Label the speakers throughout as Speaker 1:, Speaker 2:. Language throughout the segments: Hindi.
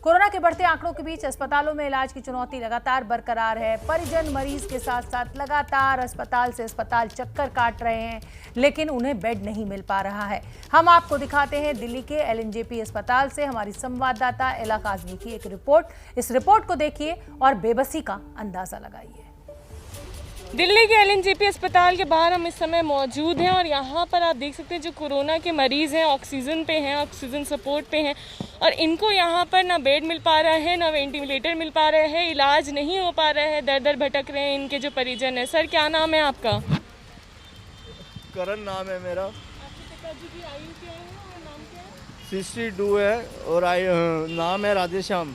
Speaker 1: कोरोना के बढ़ते आंकड़ों के बीच अस्पतालों में इलाज की चुनौती लगातार बरकरार है। परिजन मरीज के साथ साथ लगातार अस्पताल से अस्पताल चक्कर काट रहे हैं, लेकिन उन्हें बेड नहीं मिल पा रहा है। हम आपको दिखाते हैं दिल्ली के एलएनजेपी अस्पताल से हमारी संवाददाता इला काज़मी की एक रिपोर्ट। इस रिपोर्ट को देखिए और बेबसी का अंदाजा लगाइए।
Speaker 2: दिल्ली के एलएनजेपी अस्पताल के बाहर हम इस समय मौजूद हैं और यहाँ पर आप देख सकते हैं जो कोरोना के मरीज़ हैं ऑक्सीजन पे हैं, ऑक्सीजन सपोर्ट पे हैं और इनको यहाँ पर ना बेड मिल पा रहा है, ना वेंटिलेटर मिल पा रहा है, इलाज नहीं हो पा रहा है, दर दर भटक रहे हैं इनके जो परिजन हैं। सर क्या नाम है आपका?
Speaker 3: करण नाम है मेरा।
Speaker 2: आपके पिताजी की आयु क्या है और नाम क्या है?
Speaker 3: 62 है और नाम है राधेश्याम।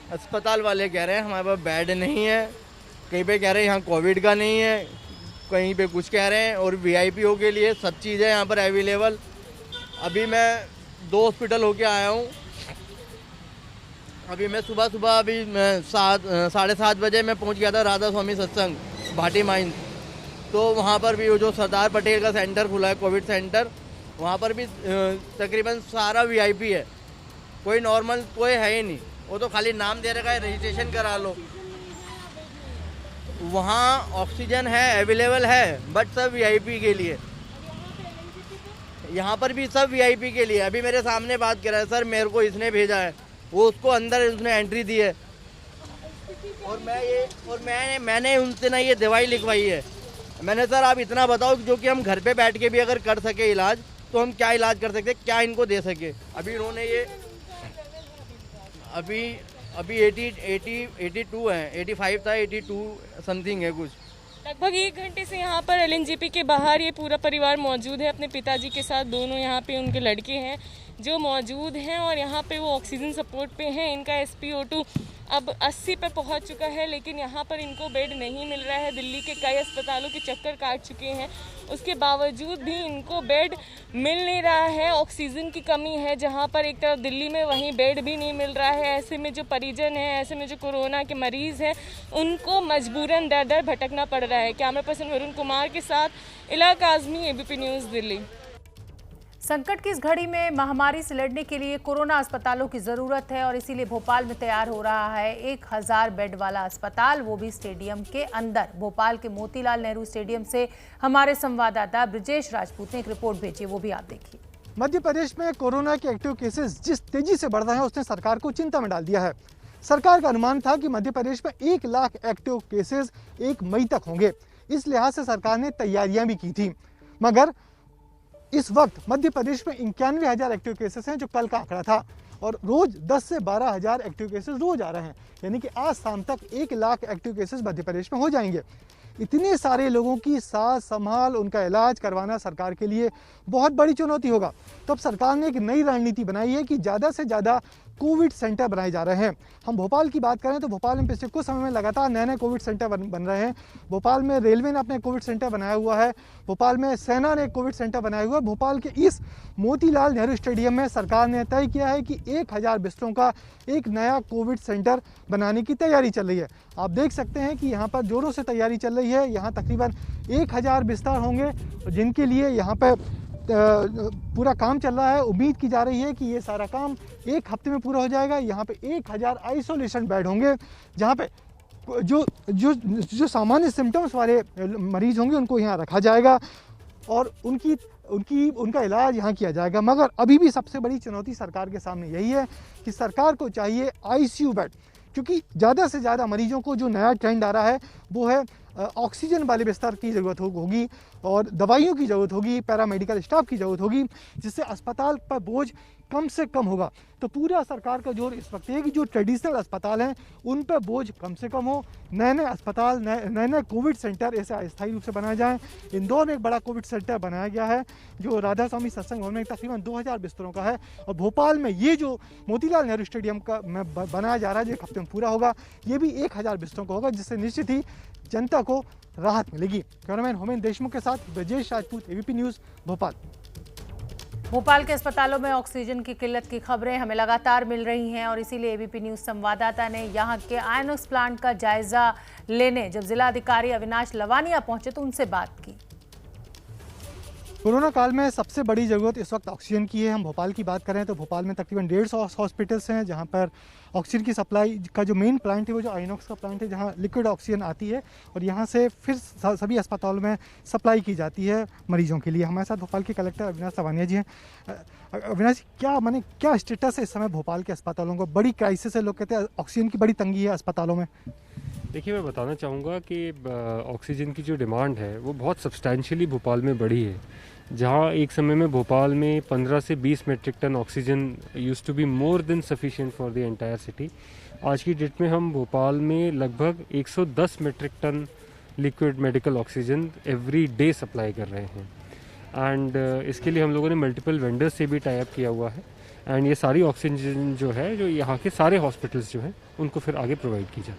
Speaker 3: अस्पताल वाले कह रहे हैं हमारे पास बेड नहीं है, कहीं पे कह रहे हैं यहाँ कोविड का नहीं है, कहीं पे कुछ कह रहे हैं और वीआईपीओ के लिए सब चीज़ है यहाँ पर अवेलेबल। अभी मैं 2 हॉस्पिटल होके आया हूँ। अभी मैं सुबह अभी मैं 7:30 बजे मैं पहुँच गया था राधा स्वामी सत्संग भाटी माइंस। तो वहाँ पर भी वो जो सरदार पटेल का सेंटर खुला है कोविड सेंटर, वहाँ पर भी तकरीबन सारा वीआईपी है, कोई नॉर्मल कोई है ही नहीं। वो तो खाली नाम दे रखा है रजिस्ट्रेशन करा लो। वहाँ ऑक्सीजन है अवेलेबल है बट सब वीआईपी के लिए। यहाँ पर भी सब वीआईपी के लिए। अभी मेरे सामने बात कर रहा है, सर मेरे को इसने भेजा है, वो उसको अंदर उसने एंट्री दी है और मैंने उनसे ना ये दवाई लिखवाई है। मैंने सर आप इतना बताओ जो कि हम घर पे बैठ के भी अगर कर सके इलाज तो हम क्या इलाज कर सकते, क्या इनको दे सके। अभी इन्होंने ये अभी 82 है, 85 था, 82 समथिंग है कुछ।
Speaker 2: लगभग 1 घंटे से यहाँ पर एलएनजेपी के बाहर ये पूरा परिवार मौजूद है अपने पिताजी के साथ। दोनों यहाँ पे उनके लड़के हैं जो मौजूद हैं और यहाँ पे वो ऑक्सीजन सपोर्ट पे हैं। इनका SpO2 अब 80 पे पहुँच चुका है, लेकिन यहाँ पर इनको बेड नहीं मिल रहा है। दिल्ली के कई अस्पतालों के चक्कर काट चुके हैं, उसके बावजूद भी इनको बेड मिल नहीं रहा है। ऑक्सीजन की कमी है जहाँ पर एक तरफ दिल्ली में, वहीं बेड भी नहीं मिल रहा है। ऐसे में जो परिजन हैं, ऐसे में जो कोरोना के मरीज़ हैं, उनको मजबूरन दर दर भटकना पड़ रहा है। कैमरा पर्सन वरुण कुमार के साथ इला काज़मी, ABP न्यूज़ दिल्ली।
Speaker 1: संकट की इस घड़ी में महामारी से लड़ने के लिए कोरोना अस्पतालों की जरूरत है और इसीलिए भोपाल में तैयार हो रहा है 1000 बेड वाला अस्पताल, वो भी स्टेडियम के अंदर। भोपाल के मोतीलाल नेहरू स्टेडियम से हमारे संवाददाता ब्रिजेश राजपूत ने एक रिपोर्ट भेजी, वो भी आप देखिए।
Speaker 4: मध्य प्रदेश में कोरोना के एक्टिव केसेस जिस तेजी से बढ़ रहे हैं उसने सरकार को चिंता में डाल दिया है। सरकार का अनुमान था कि मध्य प्रदेश में 1 लाख एक्टिव केसेस 1 मई तक होंगे। इस लिहाज से सरकार ने तैयारियां भी की थी, मगर इस वक्त मध्य प्रदेश में 91,000 एक्टिव केसेस हैं जो कल का आंकड़ा था और रोज 10 से 12,000 एक्टिव केसेस रोज आ रहे हैं। यानी कि आज शाम तक 1 लाख एक्टिव केसेस मध्य प्रदेश में हो जाएंगे। इतने सारे लोगों की साथ संभाल, उनका इलाज करवाना सरकार के लिए बहुत बड़ी चुनौती होगा। तो अब सरकार ने एक नई रणनीति बनाई है कि ज़्यादा से ज़्यादा कोविड सेंटर बनाए जा रहे हैं। हम भोपाल की बात करें तो भोपाल में पिछले कुछ समय में लगातार नए नए कोविड सेंटर बन रहे हैं। भोपाल में रेलवे ने अपने कोविड सेंटर बनाया हुआ है, भोपाल में सेना ने एक कोविड सेंटर बनाया हुआ है। भोपाल के इस मोतीलाल नेहरू स्टेडियम में सरकार ने तय किया है कि 1000 बिस्तरों का एक नया कोविड सेंटर बनाने की तैयारी चल रही है। आप देख सकते हैं कि यहाँ पर जोरों से तैयारी चल रही है। यहाँ तकरीबन 1000 बिस्तर होंगे जिनके लिए यहाँ पर पूरा काम चल रहा है। उम्मीद की जा रही है कि ये सारा काम 1 हफ्ते में पूरा हो जाएगा। यहाँ पे 1000 आइसोलेशन बेड होंगे जहाँ पे जो सामान्य सिम्टम्स वाले मरीज होंगे उनको यहाँ रखा जाएगा और उनका इलाज यहाँ किया जाएगा। मगर अभी भी सबसे बड़ी चुनौती सरकार के सामने यही है कि सरकार को चाहिए ICU बेड, क्योंकि ज़्यादा से ज़्यादा मरीजों को जो नया ट्रेंड आ रहा है वो है ऑक्सीजन वाले बिस्तर की ज़रूरत होगी और दवाइयों की ज़रूरत होगी, पैरामेडिकल स्टाफ की ज़रूरत होगी, जिससे अस्पताल पर बोझ कम से कम होगा। तो पूरा सरकार का जोर इस वक्त है कि जो ट्रेडिशनल अस्पताल हैं उन पर बोझ कम से कम हो। नए नए अस्पताल, नए नए कोविड सेंटर ऐसे अस्थायी रूप से बनाए जाएँ। इंदौर में एक बड़ा कोविड सेंटर बनाया गया है जो राधा स्वामी सत्संग भवन में तकरीबन 2000 बिस्तरों का है और भोपाल में ये जो मोतीलाल नेहरू स्टेडियम का में बनाया जा रहा है जो 1 हफ्ते में पूरा होगा, ये भी 1000 बिस्तरों का होगा, जिससे निश्चित ही जनता को राहत मिलेगी। कैमरामैन होमेन देशमुख के साथ ब्रजेश राजपूत, ABP न्यूज़, भोपाल।
Speaker 1: भोपाल के अस्पतालों में ऑक्सीजन की किल्लत की खबरें हमें लगातार मिल रही हैं और इसीलिए ABP न्यूज़ संवाददाता ने यहां के आयनोक्स प्लांट का जायजा लेने जब जिला अधिकारी अविनाश लवानिया पहुंचे तो उनसे बात की।
Speaker 4: कोरोना काल में सबसे बड़ी ज़रूरत इस वक्त ऑक्सीजन की है। हम भोपाल की बात करें तो भोपाल में तकरीबन 150 हॉस्पिटल्स हैं जहां पर ऑक्सीजन की सप्लाई का जो मेन प्लांट है वो जो आइनॉक्स का प्लांट है, जहां लिक्विड ऑक्सीजन आती है और यहां से फिर सभी अस्पतालों में सप्लाई की जाती है मरीजों के लिए। हमारे साथ भोपाल के कलेक्टर अविनाश सवानिया जी हैं। अविनाश जी, क्या स्टेटस है इस समय भोपाल के अस्पतालों को? बड़ी क्राइसिस है, लोग कहते हैं ऑक्सीजन की बड़ी तंगी है अस्पतालों में।
Speaker 5: देखिए, मैं बताना चाहूँगा कि ऑक्सीजन की जो डिमांड है वो बहुत सब्सटैंशियली भोपाल में बढ़ी है। जहाँ एक समय में भोपाल में 15 से 20 metric ton oxygen used to be more than sufficient for the entire city. आज की डेट में हम भोपाल में लगभग 110 metric ton liquid medical oxygen every day supply कर रहे हैं। एंड इसके लिए हम लोगों ने मल्टीपल वेंडर्स से भी टाई अप किया हुआ है। एंड ये सारी ऑक्सीजन जो है, जो यहाँ के सारे हॉस्पिटल्स जो हैं उनको फिर आगे प्रोवाइड की जाए।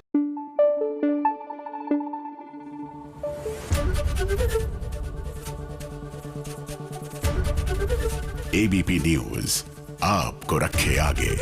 Speaker 6: एबीपी न्यूज़ आपको रखे आगे।